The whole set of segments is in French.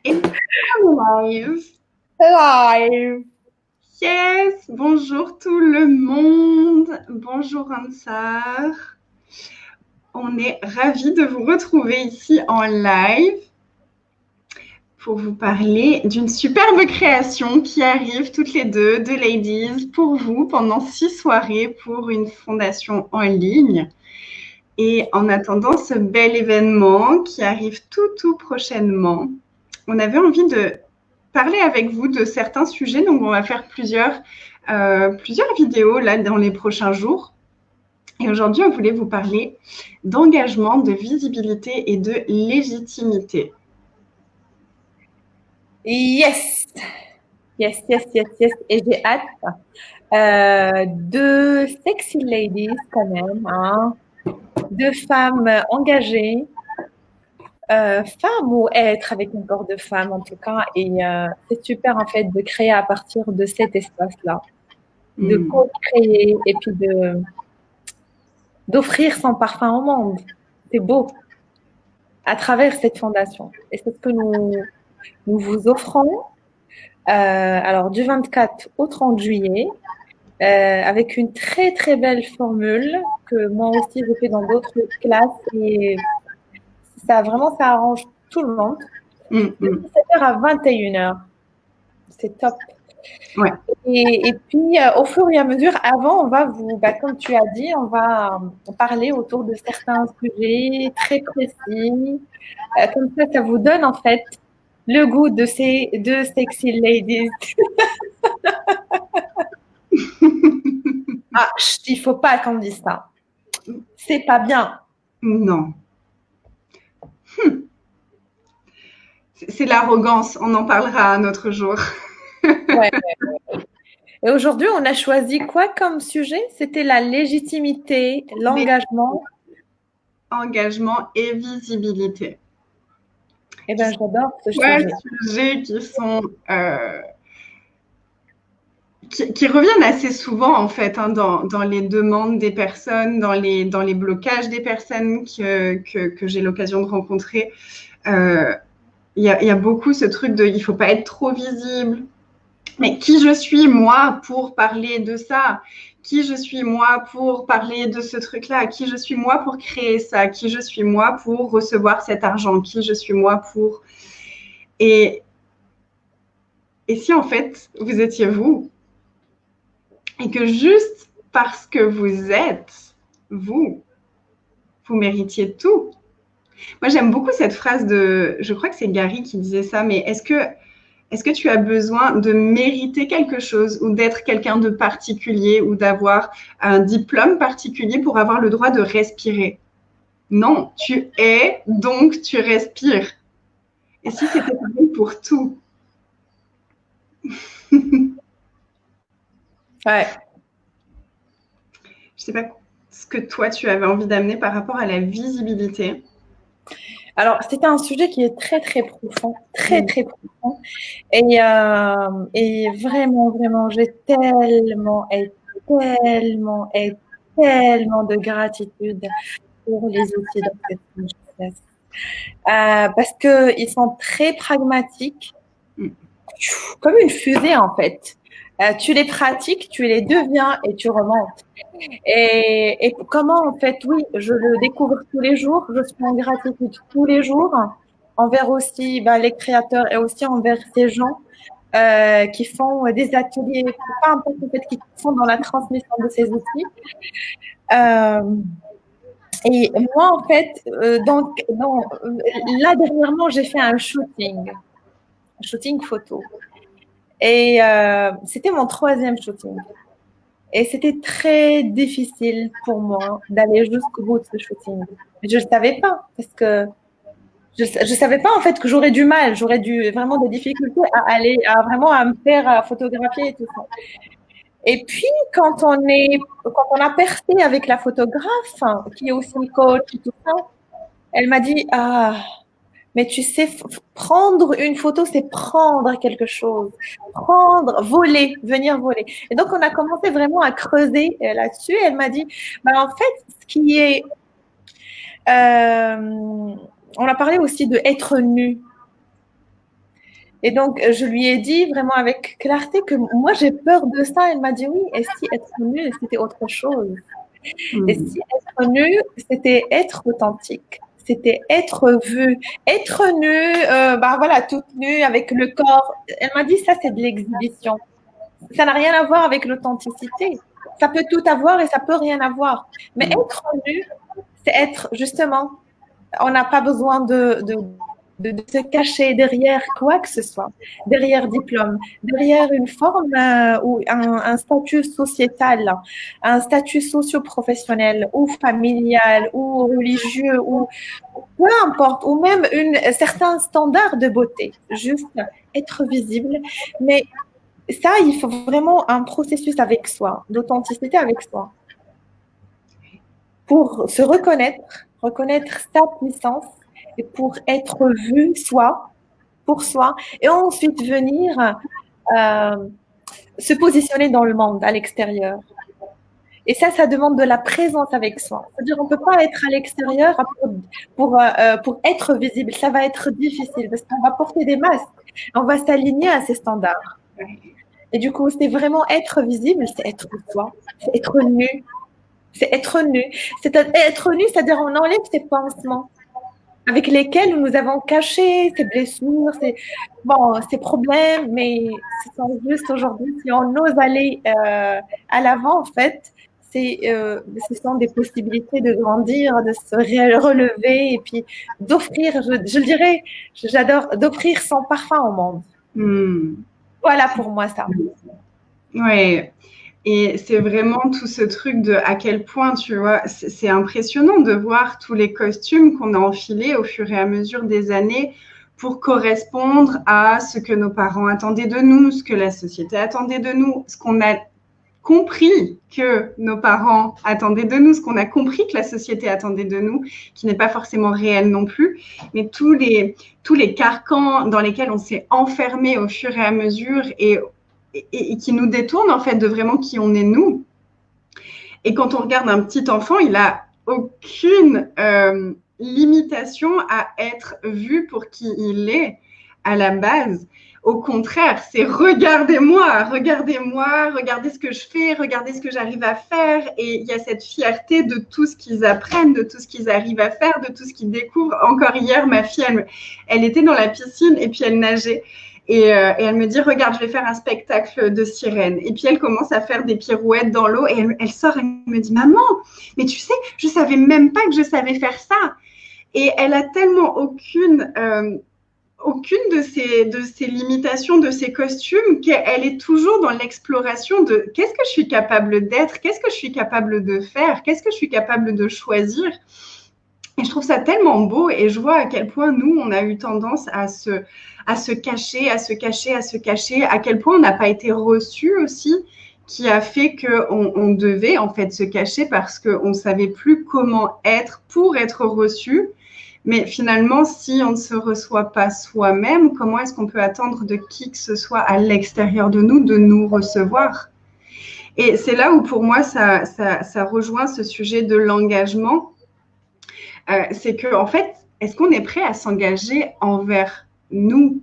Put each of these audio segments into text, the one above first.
Et live. Live. Yes, bonjour tout le monde. Bonjour Ansar. On est ravis de vous retrouver ici en live pour vous parler d'une superbe création qui arrive toutes les deux de Ladies pour vous pendant 6 soirées pour une fondation en ligne. Et en attendant ce bel événement qui arrive tout prochainement, on avait envie de parler avec vous de certains sujets. Donc, on va faire plusieurs vidéos là dans les prochains jours. Et aujourd'hui, on voulait vous parler d'engagement, de visibilité et de légitimité. Yes. Yes, yes, yes, yes. Et j'ai hâte. Deux sexy ladies quand même, hein. Deux femmes engagées, femmes ou être avec un corps de femme en tout cas. Et c'est super en fait de créer à partir de cet espace-là, de co-créer et puis d'offrir son parfum au monde. C'est beau à travers cette fondation. Et c'est ce que nous vous offrons. Alors, du 24 au 30 juillet, avec une très, très belle formule que moi aussi j'ai fait dans d'autres classes et ça arrange tout le monde. De 17h à 21h. C'est top. Ouais. Et puis, au fur et à mesure, avant, on va comme tu as dit, on va parler autour de certains sujets très précis. Comme ça vous donne en fait le goût de ces deux sexy ladies. Ah, il faut pas qu'on dise ça. C'est pas bien. Non. C'est l'arrogance. On en parlera un autre jour. Ouais. Et aujourd'hui, on a choisi quoi comme sujet? C'était la légitimité, l'engagement. Engagement et visibilité. Eh bien, j'adore ce Ouais, sujet. sujets qui sont qui reviennent assez souvent en fait dans les demandes des personnes, dans les blocages des personnes que j'ai l'occasion de rencontrer. Il y a beaucoup ce truc de il faut pas être trop visible. Mais qui je suis moi pour parler de ça? Qui je suis moi pour parler de ce truc-là? Qui je suis moi pour créer ça? Qui je suis moi pour recevoir cet argent? Qui je suis moi pour... Et, et si en fait vous étiez vous et que juste parce que vous êtes vous, vous méritiez tout. Moi, j'aime beaucoup cette phrase je crois que c'est Gary qui disait ça, mais est-ce que tu as besoin de mériter quelque chose ou d'être quelqu'un de particulier ou d'avoir un diplôme particulier pour avoir le droit de respirer? Non, tu es, donc tu respires. Et si c'était pareil pour tout? Ouais. Je sais pas ce que toi tu avais envie d'amener par rapport à la visibilité. Alors, c'était un sujet qui est très, très profond, très, très profond. Et vraiment, vraiment, j'ai tellement de gratitude pour les outils dans cette business. Parce qu'ils sont très pragmatiques, comme une fusée en fait. Tu les pratiques, tu les deviens et tu remontes. Et comment en fait, oui, je le découvre tous les jours, je suis en gratitude tous les jours envers aussi les créateurs et aussi envers ces gens qui font des ateliers, peu importe en fait, qui sont dans la transmission de ces outils. Et moi, en fait, là, dernièrement, j'ai fait un shooting photo. Et c'était mon 3e shooting. Et c'était très difficile pour moi d'aller jusqu'au bout de ce shooting. Je ne le savais pas, parce que je ne savais pas en fait que j'aurais du mal, j'aurais vraiment des difficultés à me faire photographier et tout ça. Et puis, quand on a percé avec la photographe, qui est aussi coach et tout ça, elle m'a dit, mais tu sais, prendre une photo, c'est prendre quelque chose. Venir voler. Et donc, on a commencé vraiment à creuser là-dessus. Elle m'a dit, en fait, ce qui est... on a parlé aussi de être nu. Et donc, je lui ai dit vraiment avec clarté que moi, j'ai peur de ça. Elle m'a dit oui. Et si être nu, c'était autre chose? Et si être nu, c'était être authentique, c'était être vu, être nu, bah voilà, toute nue avec le corps. Elle m'a dit ça, c'est de l'exhibition. Ça n'a rien à voir avec l'authenticité. Ça peut tout avoir et ça peut rien avoir. Mais être nu, c'est être justement. On n'a pas besoin de se cacher derrière quoi que ce soit, derrière diplôme, derrière une forme ou un statut sociétal, un statut socio-professionnel ou familial ou religieux ou peu importe, ou même certain standard de beauté, juste être visible. Mais ça, il faut vraiment un processus avec soi, d'authenticité avec soi, pour se reconnaître sa puissance et pour être vu soi, pour soi, et ensuite venir se positionner dans le monde, à l'extérieur. Et ça demande de la présence avec soi. C'est-à-dire on ne peut pas être à l'extérieur pour être visible. Ça va être difficile parce qu'on va porter des masques. On va s'aligner à ces standards. Et du coup, c'est vraiment être visible, c'est être soi, c'est être nu. C'est être nu. C'est être nu, c'est-à-dire on enlève ces pansements avec lesquels nous avons caché ces blessures, ces problèmes, mais ce sont juste aujourd'hui, si on ose aller à l'avant, en fait, ce sont des possibilités de grandir, de se relever et puis d'offrir, je le dirais, j'adore, d'offrir son parfum au monde. Voilà pour moi ça. Ouais. Et c'est vraiment tout ce truc de à quel point, tu vois, c'est impressionnant de voir tous les costumes qu'on a enfilés au fur et à mesure des années pour correspondre à ce que nos parents attendaient de nous, ce que la société attendait de nous, ce qu'on a compris que nos parents attendaient de nous, ce qu'on a compris que la société attendait de nous, qui n'est pas forcément réel non plus, mais tous les carcans dans lesquels on s'est enfermé au fur et à mesure et qui nous détournent en fait de vraiment qui on est nous. Et quand on regarde un petit enfant, il n'a aucune limitation à être vu pour qui il est à la base. Au contraire, c'est regardez-moi, regardez ce que je fais, regardez ce que j'arrive à faire. Et il y a cette fierté de tout ce qu'ils apprennent, de tout ce qu'ils arrivent à faire, de tout ce qu'ils découvrent. Encore hier, ma fille, elle était dans la piscine et puis elle nageait. Et elle me dit, regarde, je vais faire un spectacle de sirène. Et puis, elle commence à faire des pirouettes dans l'eau et elle sort et me dit, maman, mais tu sais, je ne savais même pas que je savais faire ça. Et elle a tellement aucune de ces limitations, de ces costumes, qu'elle est toujours dans l'exploration de qu'est-ce que je suis capable d'être, qu'est-ce que je suis capable de faire, qu'est-ce que je suis capable de choisir. Et je trouve ça tellement beau et je vois à quel point nous, on a eu tendance à se cacher, à quel point on n'a pas été reçu aussi, qui a fait qu'on devait en fait se cacher parce qu'on ne savait plus comment être pour être reçu. Mais finalement, si on ne se reçoit pas soi-même, comment est-ce qu'on peut attendre de qui que ce soit à l'extérieur de nous recevoir? Et c'est là où pour moi, ça rejoint ce sujet de l'engagement. C'est que, en fait, est-ce qu'on est prêt à s'engager envers nous?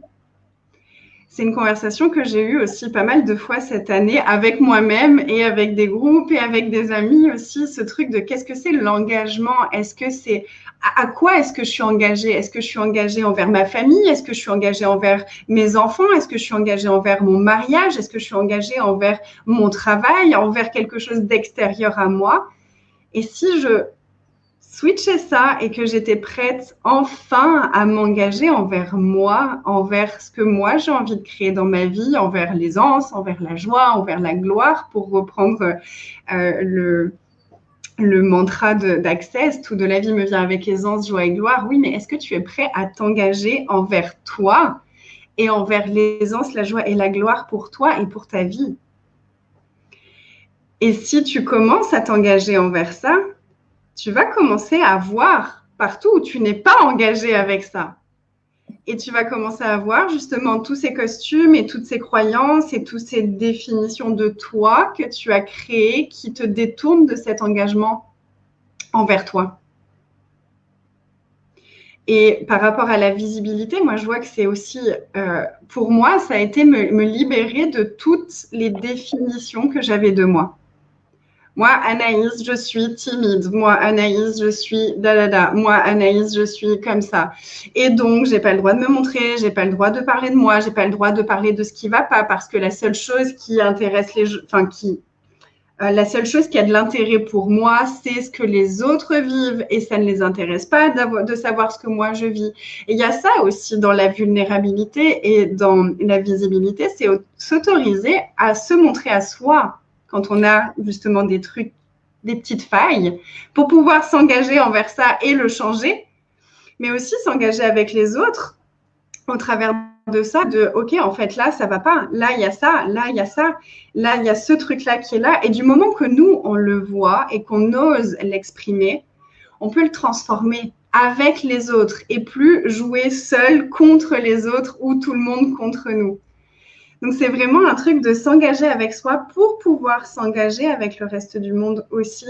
C'est une conversation que j'ai eue aussi pas mal de fois cette année avec moi-même et avec des groupes et avec des amis aussi, ce truc de qu'est-ce que c'est l'engagement? Est-ce que c'est à quoi est-ce que je suis engagée? Est-ce que je suis engagée envers ma famille? Est-ce que je suis engagée envers mes enfants? Est-ce que je suis engagée envers mon mariage? Est-ce que je suis engagée envers mon travail, envers quelque chose d'extérieur à moi? Et si je switcher ça et que j'étais prête enfin à m'engager envers moi, envers ce que moi j'ai envie de créer dans ma vie, envers l'aisance, envers la joie, envers la gloire, pour reprendre le mantra d'Access, tout de la vie me vient avec aisance, joie et gloire. Oui, mais est-ce que tu es prêt à t'engager envers toi et envers l'aisance, la joie et la gloire pour toi et pour ta vie? Et si tu commences à t'engager envers ça, tu vas commencer à voir partout où tu n'es pas engagé avec ça. Et tu vas commencer à voir justement tous ces costumes et toutes ces croyances et toutes ces définitions de toi que tu as créées qui te détournent de cet engagement envers toi. Et par rapport à la visibilité, moi, je vois que c'est aussi, pour moi, ça a été me libérer de toutes les définitions que j'avais de moi. Moi, Anaïs, je suis timide. Moi, Anaïs, je suis da. Moi, Anaïs, je suis comme ça. Et donc, j'ai pas le droit de me montrer, j'ai pas le droit de parler de moi, j'ai pas le droit de parler de ce qui va pas, parce que la seule chose qui intéresse les gens, enfin, la seule chose qui a de l'intérêt pour moi, c'est ce que les autres vivent et ça ne les intéresse pas de savoir ce que moi je vis. Et il y a ça aussi dans la vulnérabilité et dans la visibilité, c'est s'autoriser à se montrer à soi quand on a justement des trucs, des petites failles, pour pouvoir s'engager envers ça et le changer, mais aussi s'engager avec les autres au travers de ça, de OK, en fait, là, ça va pas. Là, il y a ça. Là, il y a ça. Là, il y a ce truc-là qui est là. Et du moment que nous, on le voit et qu'on ose l'exprimer, on peut le transformer avec les autres et plus jouer seul contre les autres ou tout le monde contre nous. Donc, c'est vraiment un truc de s'engager avec soi pour pouvoir s'engager avec le reste du monde aussi.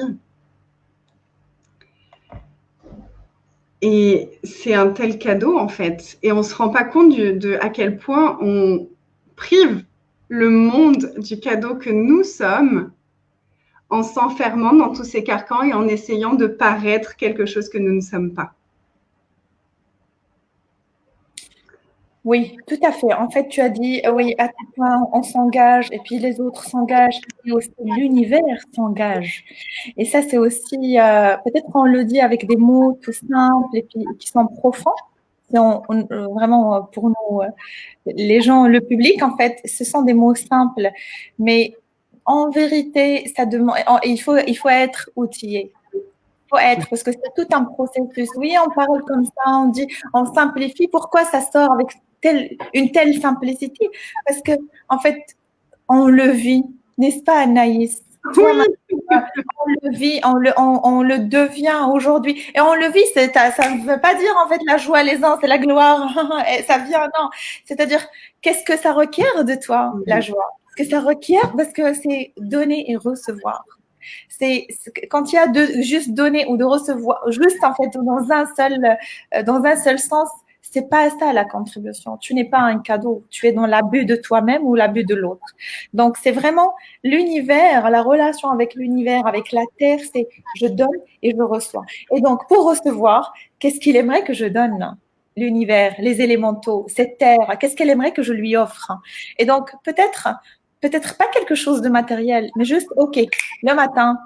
Et c'est un tel cadeau, en fait. Et on ne se rend pas compte à quel point on prive le monde du cadeau que nous sommes en s'enfermant dans tous ces carcans et en essayant de paraître quelque chose que nous ne sommes pas. Oui, tout à fait. En fait, tu as dit, oui, à tel point on s'engage et puis les autres s'engagent et aussi l'univers s'engage. Et ça, c'est aussi, peut-être qu'on le dit avec des mots tout simples et puis qui sont profonds. Vraiment, pour nous, les gens, le public, en fait, ce sont des mots simples. Mais en vérité, ça demande, il faut être outillé. Faut être, parce que c'est tout un processus. Oui, on parle comme ça, on dit, on simplifie. Pourquoi ça sort avec une telle simplicité? Parce que, en fait, on le vit, n'est-ce pas, Anaïs? Toi, on le vit, on le devient aujourd'hui. Et on le vit, ça ne veut pas dire, en fait, la joie, l'aisance et la gloire. Ça vient, non. C'est-à-dire, qu'est-ce que ça requiert de toi, la joie? Ce que ça requiert, parce que c'est donner et recevoir. C'est quand il y a de juste donner ou de recevoir, juste en fait dans un seul sens, c'est pas ça la contribution. Tu n'es pas un cadeau, tu es dans l'abus de toi-même ou l'abus de l'autre. Donc c'est vraiment l'univers, la relation avec l'univers, avec la terre, c'est je donne et je reçois. Et donc pour recevoir, qu'est-ce qu'il aimerait que je donne? L'univers, les élémentaux, cette terre, qu'est-ce qu'elle aimerait que je lui offre? Et donc peut-être pas quelque chose de matériel, mais juste, OK, le matin,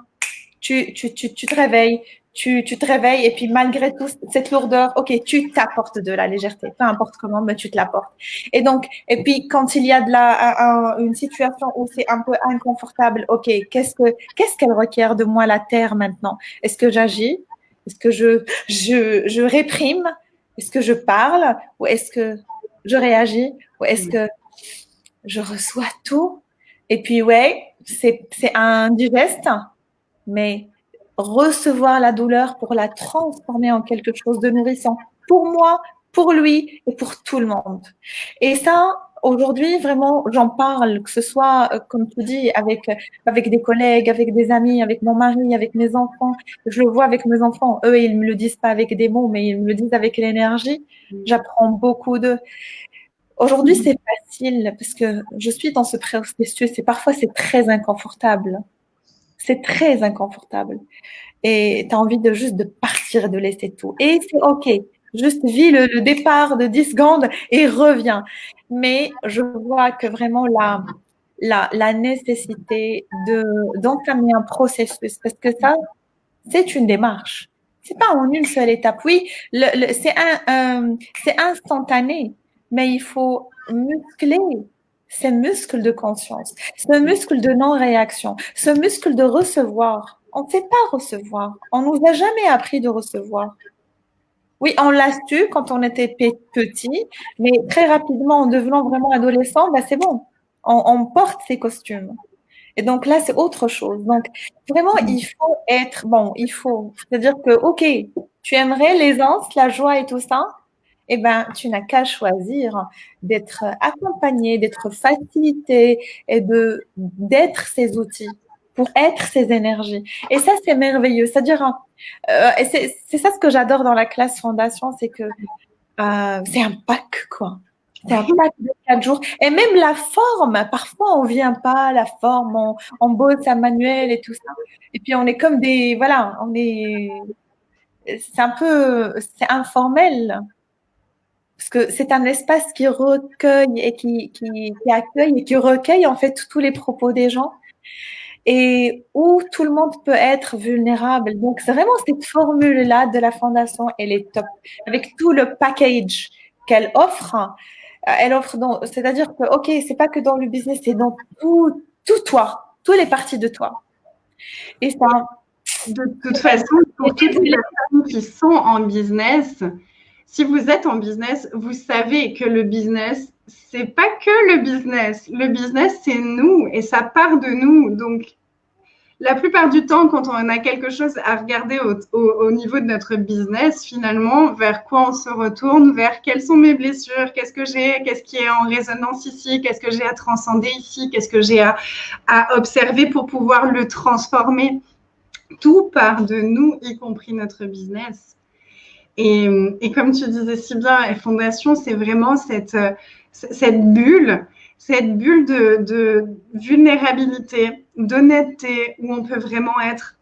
tu te réveilles, tu te réveilles et puis malgré tout cette lourdeur, OK, tu t'apportes de la légèreté, peu importe comment, mais tu te l'apportes. Et donc, et puis quand il y a une situation où c'est un peu inconfortable, OK, qu'est-ce qu'elle requiert de moi la terre maintenant? Est-ce que j'agis? Est-ce que je réprime? Est-ce que je parle? Ou est-ce que je réagis? Ou est-ce que je reçois tout? Et puis, ouais, c'est un digeste, mais recevoir la douleur pour la transformer en quelque chose de nourrissant pour moi, pour lui et pour tout le monde. Et ça, aujourd'hui, vraiment, j'en parle, que ce soit, comme tu dis, avec des collègues, avec des amis, avec mon mari, avec mes enfants. Je le vois avec mes enfants. Eux, ils me le disent pas avec des mots, mais ils me le disent avec l'énergie. J'apprends beaucoup d'eux. Aujourd'hui, c'est facile parce que je suis dans ce processus et parfois c'est très inconfortable. C'est très inconfortable. Et tu as envie juste de partir, de laisser tout. Et c'est OK. Juste vis le départ de 10 secondes et reviens. Mais je vois que vraiment la nécessité d'entamer un processus parce que ça, c'est une démarche. C'est pas en une seule étape. Oui, c'est instantané, mais il faut muscler ces muscles de conscience, ce muscle de non-réaction, ce muscle de recevoir. On ne sait pas recevoir. On nous a jamais appris de recevoir. Oui, on l'a su quand on était petit, mais très rapidement, en devenant vraiment adolescent, bah c'est bon. On porte ces costumes. Et donc là, c'est autre chose. Donc, vraiment, il faut être bon. C'est-à-dire que, OK, tu aimerais l'aisance, la joie et tout ça, eh ben, tu n'as qu'à choisir d'être accompagné, d'être facilité et d'être ces outils. pour être ces énergies. Et ça, c'est merveilleux. C'est-à-dire, et c'est ça ce que j'adore dans la classe fondation, c'est que c'est un pack, quoi. C'est un pack de 4 jours. Et même la forme, parfois on vient pas, la forme, on bosse à manuel et tout ça. Et puis on est comme des, voilà, c'est informel. Parce que c'est un espace qui recueille et qui accueille et qui recueille en fait tous les propos des gens et où tout le monde peut être vulnérable. Donc, c'est vraiment cette formule-là de la fondation, elle est top. Avec tout le package qu'elle offre, c'est-à-dire que, OK, c'est pas que dans le business, c'est dans tout toi, toutes les parties de toi. Et ça. De toute façon, pour toutes les personnes qui sont en business, si vous êtes en business, vous savez que le business, c'est pas que le business. Le business, c'est nous et ça part de nous. Donc, la plupart du temps, quand on a quelque chose à regarder au niveau de notre business, finalement, vers quoi on se retourne, vers quelles sont mes blessures, qu'est-ce que j'ai, qu'est-ce qui est en résonance ici, qu'est-ce que j'ai à transcender ici, qu'est-ce que j'ai à observer pour pouvoir le transformer. Tout part de nous, y compris notre business. Et comme tu disais si bien, les fondations, c'est vraiment cette bulle de vulnérabilité, d'honnêteté, où on peut vraiment être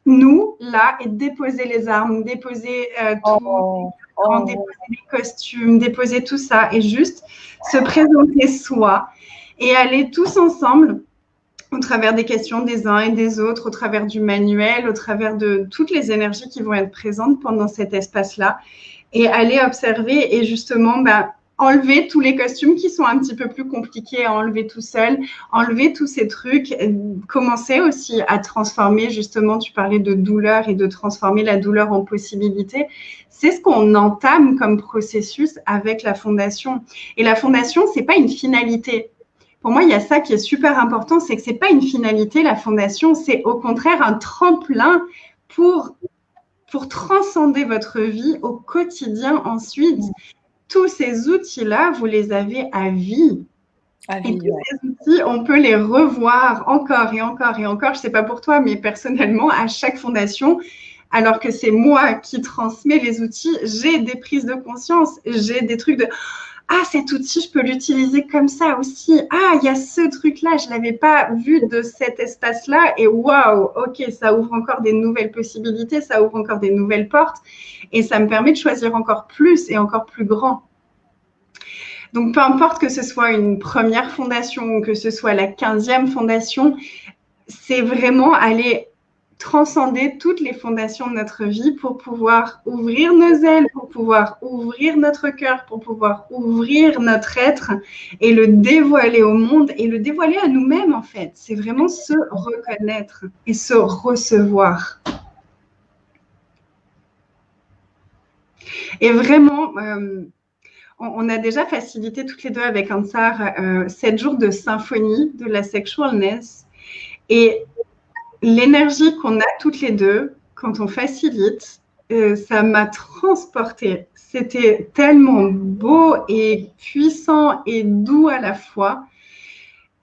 nous, là, et déposer les armes, déposer déposer les costumes, déposer tout ça, et juste se présenter soi, et aller tous ensemble au travers des questions des uns et des autres, au travers du manuel, au travers de toutes les énergies qui vont être présentes pendant cet espace-là, et aller observer et justement enlever tous les costumes qui sont un petit peu plus compliqués à enlever tout seul, enlever tous ces trucs, commencer aussi à transformer, justement, tu parlais de douleur et de transformer la douleur en possibilité. C'est ce qu'on entame comme processus avec la fondation. Et la fondation, c'est pas une finalité. Pour moi, il y a ça qui est super important, c'est que c'est pas une finalité, la fondation, c'est au contraire un tremplin pour transcender votre vie au quotidien ensuite. Tous ces outils-là, vous les avez à vie. Et tous ces outils, on peut les revoir encore et encore et encore. Je ne sais pas pour toi, mais personnellement, à chaque fondation, alors que c'est moi qui transmets les outils, j'ai des prises de conscience, j'ai des trucs de « Ah, cet outil, je peux l'utiliser comme ça aussi. Ah, il y a ce truc-là, je ne l'avais pas vu de cet espace-là. Et waouh, ok, ça ouvre encore des nouvelles possibilités, ça ouvre encore des nouvelles portes. Et ça me permet de choisir encore plus et encore plus grand. » Donc, peu importe que ce soit une première fondation ou que ce soit la 15e fondation, c'est vraiment aller transcender toutes les fondations de notre vie pour pouvoir ouvrir nos ailes, pour pouvoir ouvrir notre cœur, pour pouvoir ouvrir notre être et le dévoiler au monde et le dévoiler à nous-mêmes, en fait. C'est vraiment se reconnaître et se recevoir. Et vraiment, on a déjà facilité toutes les deux avec Ansar 7 jours de symphonie de la sexualness. Et l'énergie qu'on a toutes les deux, quand on facilite, ça m'a transportée. C'était tellement beau et puissant et doux à la fois.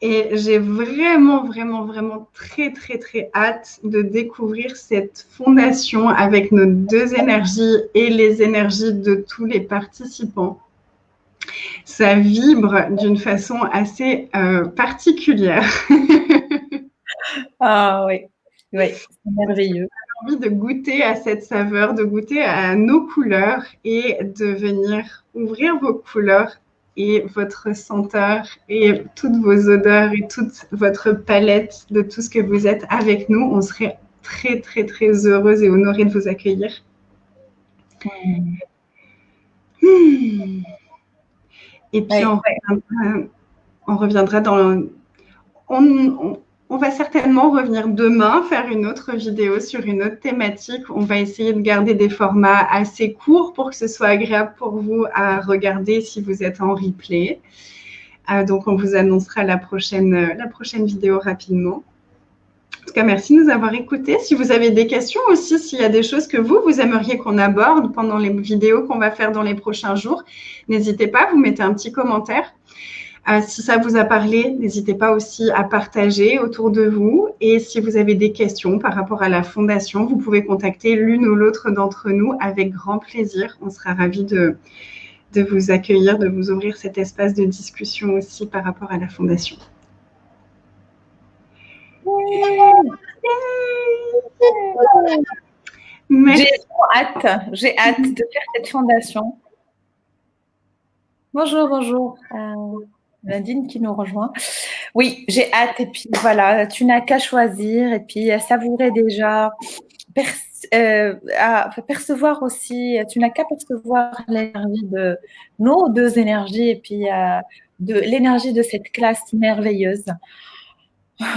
Et j'ai vraiment, vraiment, vraiment très, très, très hâte de découvrir cette fondation avec nos deux énergies et les énergies de tous les participants. Ça vibre d'une façon assez particulière. Ah oui, oui, c'est merveilleux. J'ai envie de goûter à cette saveur, de goûter à nos couleurs et de venir ouvrir vos couleurs et votre senteur et toutes vos odeurs et toute votre palette de tout ce que vous êtes avec nous. On serait très, très, très heureuse et honorée de vous accueillir. Et puis, on reviendra dans... On va certainement revenir demain, faire une autre vidéo sur une autre thématique. On va essayer de garder des formats assez courts pour que ce soit agréable pour vous à regarder si vous êtes en replay. Donc, on vous annoncera la prochaine vidéo rapidement. En tout cas, merci de nous avoir écoutés. Si vous avez des questions aussi, s'il y a des choses que vous aimeriez qu'on aborde pendant les vidéos qu'on va faire dans les prochains jours, n'hésitez pas, vous mettez un petit commentaire. Si ça vous a parlé, n'hésitez pas aussi à partager autour de vous. Et si vous avez des questions par rapport à la fondation, vous pouvez contacter l'une ou l'autre d'entre nous avec grand plaisir. On sera ravis de vous accueillir, de vous ouvrir cet espace de discussion aussi par rapport à la fondation. J'ai hâte de faire cette fondation. Bonjour. Nadine qui nous rejoint. Oui, j'ai hâte. Et puis voilà, tu n'as qu'à choisir et puis savourer déjà, percevoir aussi, tu n'as qu'à percevoir l'énergie de nos deux énergies et puis de l'énergie de cette classe merveilleuse.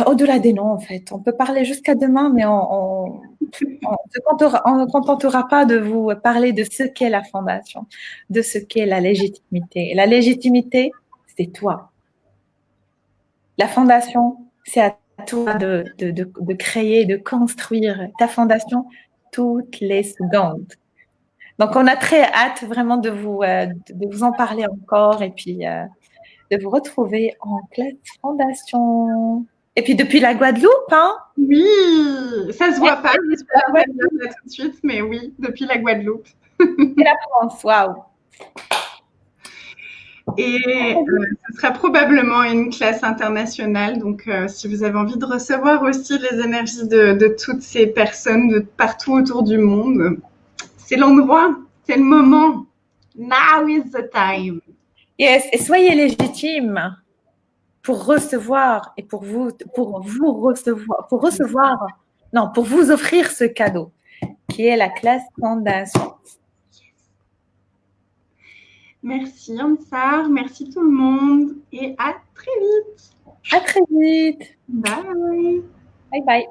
Au-delà des noms, en fait. On peut parler jusqu'à demain, mais on ne contentera pas de vous parler de ce qu'est la fondation, de ce qu'est la légitimité. La légitimité, c'est toi. La fondation, c'est à toi de créer, de construire ta fondation toutes les secondes. Donc, on a très hâte vraiment de vous en parler encore et puis de vous retrouver en classe fondation. Et puis depuis la Guadeloupe, hein? Oui, ça se voit pas, j'espère pas tout de suite, mais oui, depuis la Guadeloupe. Et la France, waouh! Et ce sera probablement une classe internationale. Donc, si vous avez envie de recevoir aussi les énergies de toutes ces personnes de partout autour du monde, c'est l'endroit, c'est le moment. Now is the time. Yes, et soyez légitimes pour recevoir et pour vous offrir ce cadeau qui est la classe fondation. Merci Ansar, merci tout le monde et à très vite. À très vite. Bye. Bye bye.